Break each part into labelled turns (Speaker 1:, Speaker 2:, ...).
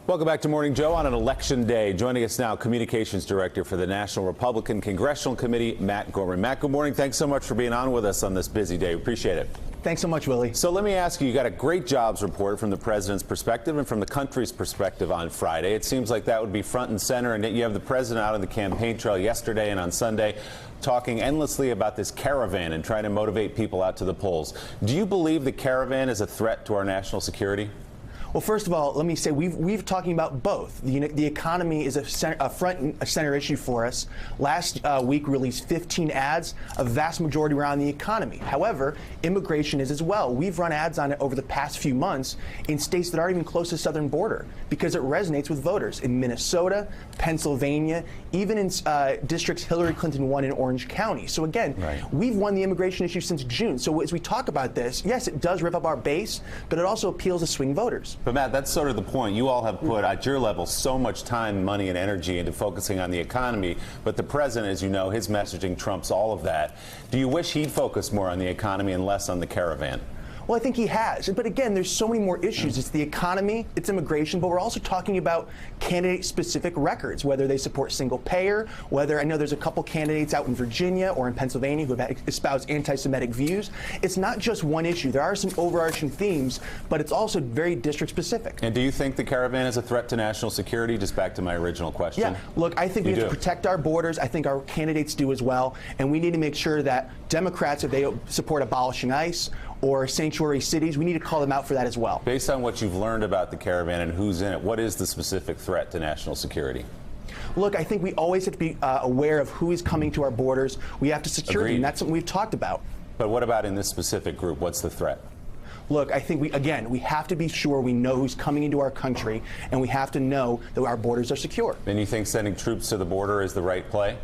Speaker 1: Welcome back to Morning Joe on an election day. Joining us now, Communications Director for the National Republican Congressional Committee, Matt Gorman. Matt, good morning. Thanks so much for being on with us on this busy day. Appreciate it.
Speaker 2: Thanks so much, Willie.
Speaker 1: So let me ask you got a great jobs report from the president's perspective and from the country's perspective on Friday. It seems like that would be front and center, and yet you have the president out on the campaign trail yesterday and on Sunday talking endlessly about this caravan and trying to motivate people out to the polls. Do you believe the caravan is a threat to our national security?
Speaker 2: Well, first of all, let me say we've talking about both. The economy is a front and center issue for us. Last week released 15 ads. A vast majority were on the economy. However, immigration is as well. We've run ads on it over the past few months in states that aren't even close to the southern border because it resonates with voters in Minnesota, Pennsylvania, even in districts Hillary Clinton won in Orange County. So again, We've won the immigration issue since June. So as we talk about this, yes, it does rip up our base, but it also appeals to swing voters.
Speaker 1: But Matt, that's sort of the point. You all have put, at your level, so much time, money, and energy into focusing on the economy. But the president, as you know, his messaging trumps all of that. Do you wish he'd focus more on the economy and less on the caravan?
Speaker 2: Well, I think he has. But again, there's so many more issues. It's the economy, it's immigration, but we're also talking about candidate-specific records, whether they support single payer, whether I know there's a couple candidates out in Virginia or in Pennsylvania who have espoused anti-Semitic views. It's not just one issue. There are some overarching themes, but it's also very district-specific.
Speaker 1: And do you think the caravan is a threat to national security? Just back to my original question.
Speaker 2: Yeah, look, I think we have to protect our borders. I think our candidates do as well. And we need to make sure that Democrats, if they support abolishing ICE or sanctuary cities, we need to call them out for that as well.
Speaker 1: Based on what you've learned about the caravan and who's in it, what is the specific threat to national security?
Speaker 2: Look, I think we always have to be aware of who is coming to our borders. We have to secure them. That's something we've talked about.
Speaker 1: But what about in this specific group? What's the threat?
Speaker 2: Look, I think we have to be sure we know who's coming into our country, and we have to know that our borders are secure.
Speaker 1: And you think sending troops to the border is the right play?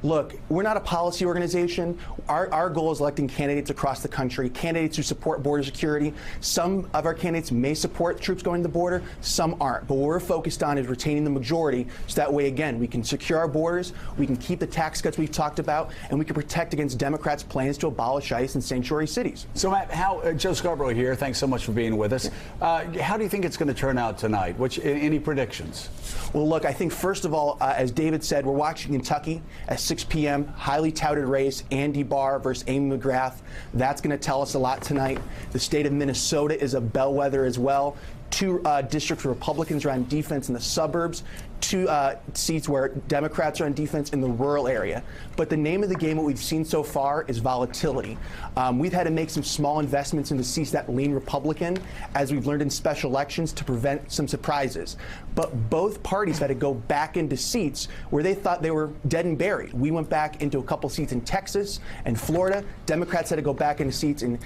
Speaker 2: Look, we're not a policy organization. Our goal is electing candidates across the country, candidates who support border security. Some of our candidates may support troops going to the border, some aren't. But what we're focused on is retaining the majority, so that way, again, we can secure our borders, we can keep the tax cuts we've talked about, and we can protect against Democrats' plans to abolish ICE in sanctuary cities.
Speaker 3: So, Matt, Joe Scarborough here. Thanks so much for being with us. How do you think it's going to turn out tonight? Any predictions?
Speaker 2: Well, look, I think, first of all, as David said, we're watching Kentucky at 6 p.m., highly touted race, Andy Barr versus Amy McGrath. That's going to tell us a lot tonight. The state of Minnesota is a bellwether as well. Two districts where Republicans are on defense in the suburbs, two seats where Democrats are on defense in the rural area. But the name of the game, what we've seen so far, is volatility. We've had to make some small investments into seats that lean Republican, as we've learned in special elections, to prevent some surprises. But both parties had to go back into seats where they thought they were dead and buried. We went back into a couple seats in Texas and Florida. Democrats had to go back into seats in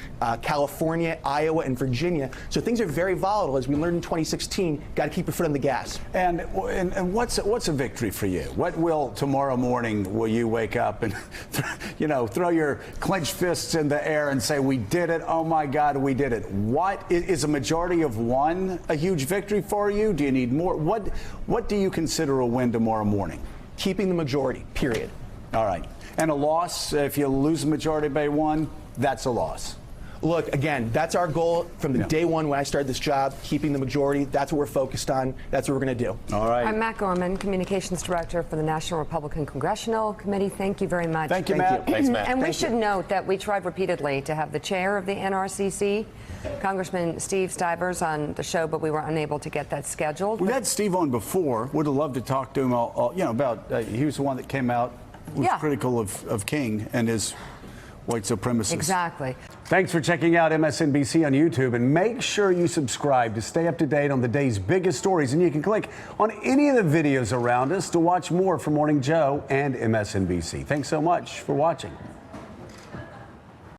Speaker 2: California, Iowa, and Virginia. So things are very volatile. As we learned in 2016, got to keep your foot on the gas.
Speaker 3: And what's a victory for you? What will tomorrow morning will you wake up and throw your clenched fists in the air and say, we did it, oh my God, we did it? What is a majority of one a huge victory for you? Do you need more? What do you consider a win tomorrow morning?
Speaker 2: Keeping the majority, period.
Speaker 3: All right. And a loss, if you lose the majority by one, that's a loss.
Speaker 2: Look, again, that's our goal from the day one when I started this job, keeping the majority. That's what we're focused on. That's what we're going to do.
Speaker 3: All right.
Speaker 4: I'm Matt Gorman, Communications Director for the National Republican Congressional Committee. Thank you very much.
Speaker 3: Thank you, Matt.
Speaker 1: Thanks, Matt.
Speaker 4: And we should note that we tried repeatedly to have the chair of the NRCC, Congressman Steve Stivers, on the show, but we were unable to get that scheduled.
Speaker 3: We've had Steve on before. Would have loved to talk to him about, he was the one that came out, was critical of King and his white supremacists.
Speaker 4: Exactly.
Speaker 3: Thanks for checking out MSNBC on YouTube, and make sure you subscribe to stay up to date on the day's biggest stories. And you can click on any of the videos around us to watch more from Morning Joe and MSNBC. Thanks so much for watching.